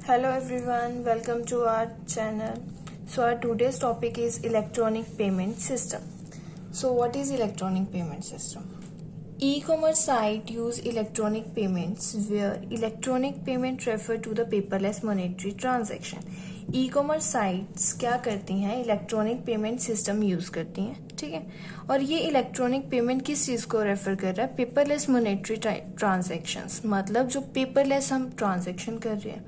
Hello everyone, welcome to our channel. So our today's topic is electronic payment system. So what is electronic payment system? E-commerce site use electronic payments where electronic payment refer to the paperless monetary transaction. E-commerce sites क्या करती हैं, electronic payment system use करती हैं, ठीक है। और ये electronic payment किस चीज को रेफर कर रहा है? पेपरलेस मॉनेटरी ट्रांजैक्शंस, मतलब जो पेपरलेस हम ट्रांजैक्शन कर रहे हैं,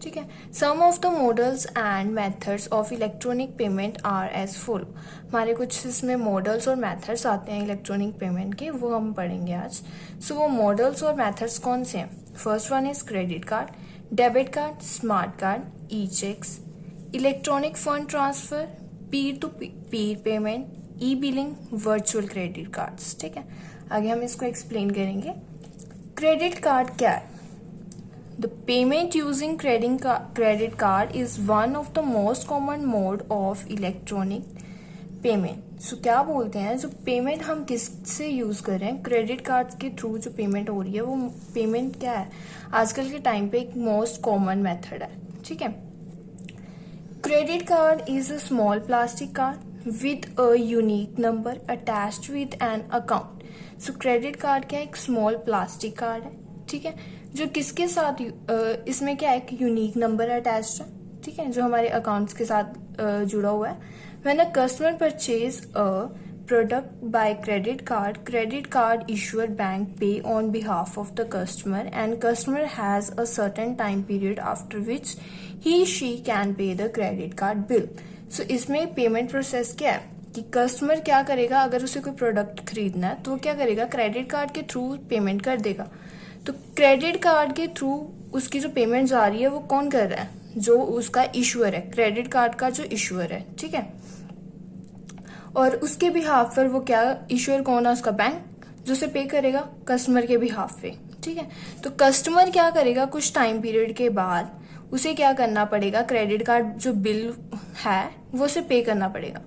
ठीक है। Some of the models and methods of electronic payment are as follow. हमारे कुछ इसमें मॉडल्स और मेथड्स आते हैं इलेक्ट्रॉनिक पेमेंट के, वो हम पढ़ेंगे आज। सो वो मॉडल्स और मेथड्स कौन से हैं? First one is credit card, debit card, smart card, e cheques, electronic fund transfer, peer to peer payment, e billing, virtual credit cards, ठीक है। आगे हम इसको एक्सप्लेन करेंगे। क्रेडिट कार्ड क्या है? The payment using credit card is one of the most common mode of electronic payment. So क्या बोलते हैं, जो पेमेंट हम किससे यूज कर रहे हैं? क्रेडिट कार्ड के थ्रू जो पेमेंट हो रही है वो पेमेंट क्या है? आजकल के टाइम पे एक मोस्ट कॉमन मेथड है, ठीक है। Credit card is a small plastic card with a unique number attached with an account. So credit card क्या है? एक स्मॉल प्लास्टिक कार्ड है, ठीक है, जो किसके साथ इसमें क्या है? एक यूनिक नंबर अटैच्ड है, ठीक है, जो हमारे अकाउंट्स के साथ जुड़ा हुआ है। When a customer purchase a product by credit card issuer bank pay on behalf of the customer and customer has a certain time period after which he she can pay the credit card bill. So इसमें payment process क्या है कि customer क्या करेगा? अगर उसे कोई product खरीदना है तो वो क्या करेगा? क्रेडिट कार्ड के थ्रू पेमेंट कर देगा। तो क्रेडिट कार्ड के थ्रू उसकी जो पेमेंट जा रही है वो कौन कर रहा है? जो उसका इशूअर है, क्रेडिट कार्ड का जो इशूअर है, ठीक है। और उसके बिहाफ पर वो क्या, इशूअर कौन है? उसका बैंक, जो उसे पे करेगा कस्टमर के बिहाफ पे, ठीक है। तो कस्टमर क्या करेगा? कुछ टाइम पीरियड के बाद उसे क्या करना पड़ेगा? क्रेडिट कार्ड जो बिल है वो उसे पे करना पड़ेगा।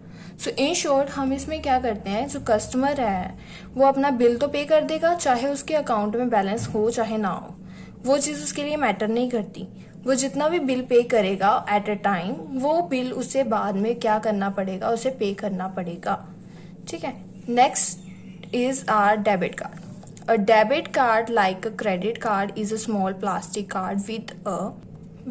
सो इन शॉर्ट हम इसमें क्या करते हैं, जो कस्टमर है वो अपना बिल तो पे कर देगा, चाहे उसके अकाउंट में बैलेंस हो चाहे ना हो, वो चीज उसके लिए मैटर नहीं करती। वो जितना भी बिल पे करेगा एट अ टाइम, वो बिल उसे बाद में क्या करना पड़ेगा? उसे पे करना पड़ेगा, ठीक है। Next is our debit card. A debit card like a credit card is a small plastic card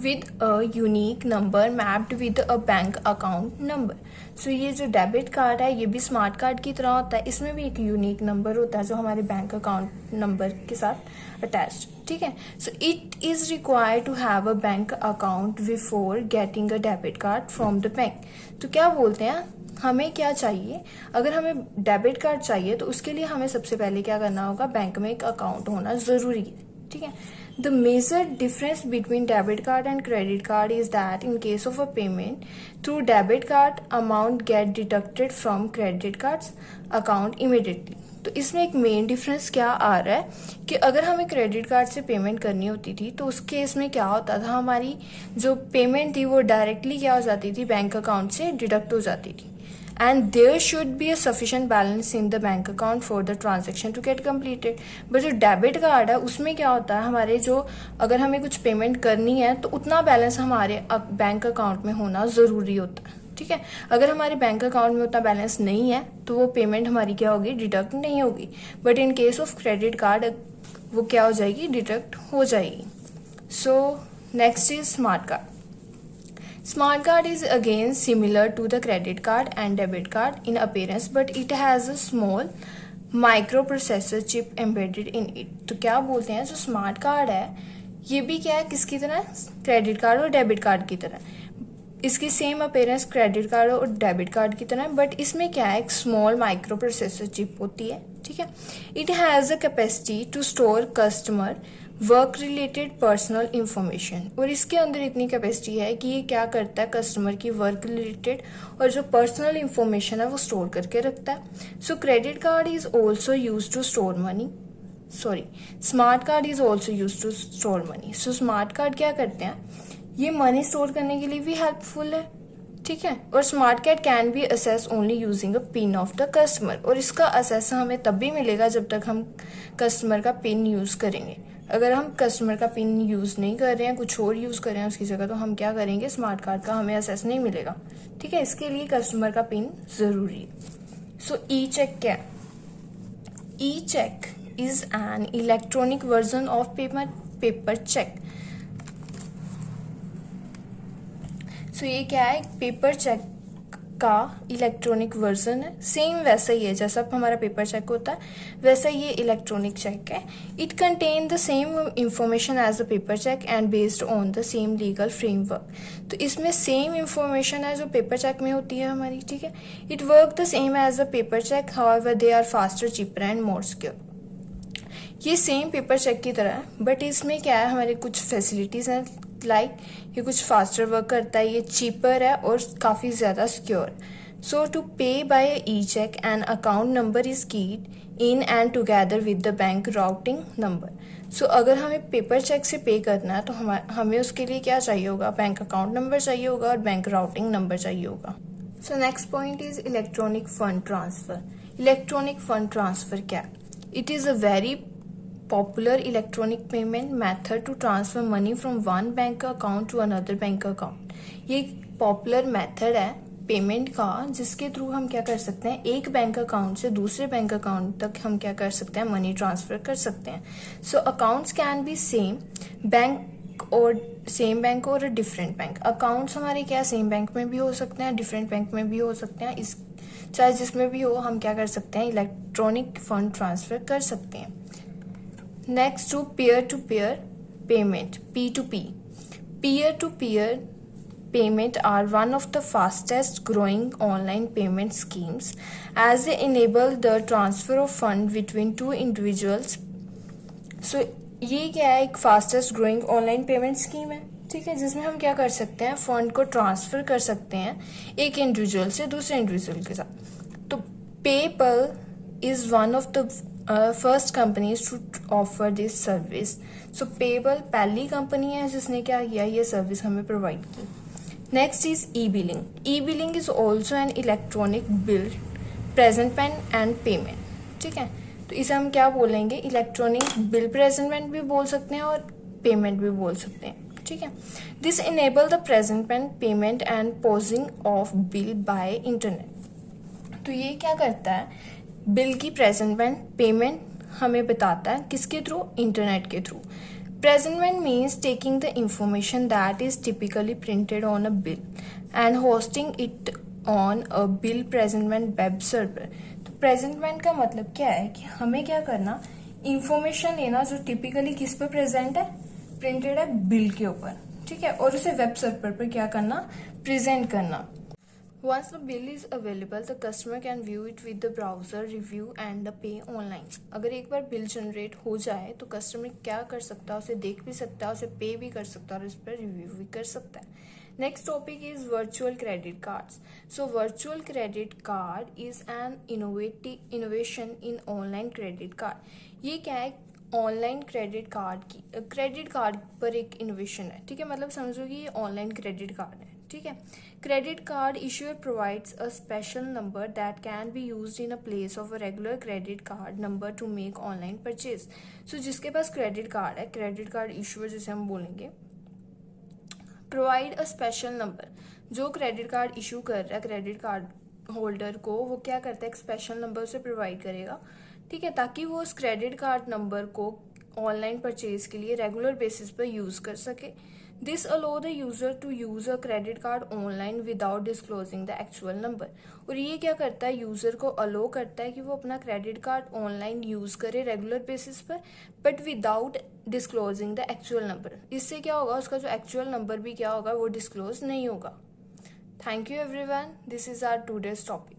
with a unique number mapped with a bank account number. सो ये जो डेबिट कार्ड है ये भी स्मार्ट कार्ड की तरह होता है, इसमें भी एक यूनिक नंबर होता है जो हमारे बैंक अकाउंट नंबर के साथ अटैच्ड, ठीक है। So it is required to have a bank account before getting a debit card from the bank. तो क्या बोलते हैं, हमें क्या चाहिए? अगर हमें डेबिट कार्ड चाहिए तो उसके लिए हमें सबसे पहले क्या करना होगा? बैंक में एक अकाउंट होना जरूरी है, ठीक है। The major difference between debit card and credit card is that in case of a payment through debit card, amount get deducted from credit card's account immediately. तो इसमें एक मेन डिफरेंस क्या आ रहा है कि अगर हमें क्रेडिट कार्ड से पेमेंट करनी होती थी तो उस केस में क्या होता था, हमारी जो पेमेंट थी वो डायरेक्टली क्या हो जाती थी? बैंक अकाउंट से डिडक्ट हो जाती थी। And there should be a sufficient balance in the bank account for the transaction to get completed. But जो डेबिट कार्ड है उसमें क्या होता है, हमारे जो अगर हमें कुछ पेमेंट करनी है तो उतना बैलेंस हमारे बैंक अकाउंट में होना ज़रूरी होता है, ठीक है। अगर हमारे बैंक अकाउंट में उतना बैलेंस नहीं है तो वो पेमेंट हमारी क्या होगी? डिडक्ट नहीं होगी। But in case of credit card वो क्या हो जाएगी? डिडक्ट हो जाएगी। So next is smart card. Smart card is again similar to the credit card and debit card in appearance, but it has a small microprocessor chip embedded in it. तो क्या बोलते हैं, जो स्मार्ट कार्ड है ये भी क्या है? किसकी तरह? क्रेडिट कार्ड और डेबिट कार्ड की तरह। इसकी सेम अपीयरेंस क्रेडिट कार्ड और डेबिट कार्ड की तरह, बट इसमें क्या है? एक स्मॉल माइक्रो प्रोसेसर चिप होती है, ठीक है। It has a capacity to store customer work related personal information, और इसके अंदर इतनी कैपेसिटी है कि ये क्या करता है? कस्टमर की वर्क रिलेटेड और जो पर्सनल इंफॉर्मेशन है वो स्टोर करके रखता है। So credit card is also use to store money, smart card is also use to store money. So smart card क्या करते हैं? ये मनी स्टोर करने के लिए भी हेल्पफुल है, ठीक है। और smart card can be assess only using a pin of the customer, और इसका असेस हमें तब भी मिलेगा जब तक हम कस्टमर का पिन यूज करेंगे। अगर हम कस्टमर का पिन यूज़ नहीं कर रहे हैं, कुछ और यूज़ कर रहे हैं उसकी जगह, तो हम क्या करेंगे, स्मार्ट कार्ड का हमें एक्सेस नहीं मिलेगा। ठीक है, इसके लिए कस्टमर का पिन ज़रूरी है। सो ई चेक क्या है? E cheque is an electronic version of paper cheque. So ये क्या है? पेपर चेक का इलेक्ट्रॉनिक वर्जन है। सेम वैसा ही है, जैसा हमारा पेपर चेक होता है वैसा ये इलेक्ट्रॉनिक चेक है। It contain the same information as the paper cheque and based on the same legal framework. तो इसमें सेम इंफॉर्मेशन है जो पेपर चेक में होती है हमारी। ठीक है, it work the same as the paper check, however they are faster, cheaper and more secure. ये सेम पेपर चेक की तरह है, बट इसमें क्या है, हमारे कुछ फैसिलिटीज हैं, लाइक ये कुछ फास्टर वर्क करता है, ये चीपर है और काफ़ी ज़्यादा secure. So to pay by E cheque an account number is keyed in and together with the bank routing number. So अगर हमें पेपर चेक से पे करना है तो हमें उसके लिए क्या चाहिए होगा? बैंक अकाउंट नंबर चाहिए होगा और बैंक राउटिंग नंबर चाहिए होगा। So next point is electronic fund transfer. Electronic fund transfer क्या है? It is a very popular electronic payment method to transfer money from one bank account to another bank account। ये popular method है payment का, जिसके through हम क्या कर सकते हैं, एक बैंक अकाउंट से दूसरे बैंक अकाउंट तक हम क्या कर सकते हैं, मनी ट्रांसफर कर सकते हैं। So accounts can be same bank और डिफरेंट बैंक। अकाउंट्स हमारे क्या सेम बैंक में भी हो सकते हैं, डिफरेंट बैंक में भी हो सकते हैं। इस चाहे जिसमें भी हो हम क्या कर सकते हैं, इलेक्ट्रॉनिक फंड ट्रांसफर कर सकते हैं। Next to peer-to-peer payment, P2P. Peer-to-peer payment are one of the fastest growing online payment schemes as they enable the transfer of fund between two individuals. So ये क्या है, एक fastest growing online payment scheme है। ठीक है, जिसमें हम क्या कर सकते हैं, फंड को ट्रांसफर कर सकते हैं एक इंडिविजुअल से दूसरे इंडिविजुअल के साथ। तो PayPal is one of the first companies to offer this service. So PayPal पहली कंपनी है जिसने क्या किया, ये सर्विस हमें प्रोवाइड की। Next is e billing. E billing is also an electronic bill presentment and payment. ठीक है, तो इसे हम क्या बोलेंगे, इलेक्ट्रॉनिक बिल प्रेजेंटमेंट भी बोल सकते हैं और पेमेंट भी बोल सकते हैं। ठीक है, this enable the presentment, payment and posing of bill bye internet. तो ये क्या करता है, बिल की प्रेजेंटमेंट, पेमेंट हमें बताता है किसके थ्रू, इंटरनेट के through. Presentment means taking the information that is typically printed on a bill and hosting it on a bill presentment web server. तो प्रेजेंटमेंट का मतलब क्या है कि हमें क्या करना, इंफॉर्मेशन लेना जो टिपिकली किस पर प्रेजेंट है, प्रिंटेड है बिल के ऊपर। ठीक है, और उसे वेब सर्वर पर क्या करना, प्रेजेंट करना। Once the bill is available, the customer can view it with the browser, review and the pay online। अगर एक बार बिल जनरेट हो जाए तो कस्टमर क्या कर सकता है, उसे देख भी सकता है, उसे पे भी कर सकता है और इस पर रिव्यू भी कर सकता है। Next topic is virtual credit cards. So virtual credit card is an innovation in online credit card. ये क्या है, ऑनलाइन क्रेडिट कार्ड पर एक इनोवेशन है। ठीक है, मतलब समझो कि ये ऑनलाइन क्रेडिट कार्ड है। ठीक है, credit card issuer provides a special number that can be used in a place of a regular credit card number to make online purchase। So जिसके पास क्रेडिट कार्ड है, क्रेडिट कार्ड इशूअर जिसे हम बोलेंगे, provide a special number. जो credit card issue कर रहा है credit card holder को, वो क्या करता है, एक स्पेशल नंबर उसे प्रोवाइड करेगा। ठीक है, ताकि वो उस क्रेडिट कार्ड नंबर को ऑनलाइन परचेज के लिए रेगुलर बेसिस पर यूज कर सके। This allow the user to use a credit card online without disclosing the actual number। और ये क्या करता है, यूजर को अलो करता है कि वो अपना क्रेडिट कार्ड ऑनलाइन यूज करे रेगुलर बेसिस पर, but without disclosing the actual number. इससे क्या होगा, उसका जो एक्चुअल नंबर भी क्या होगा, वो डिस्क्लोज नहीं होगा। Thank you everyone, this is our today's topic.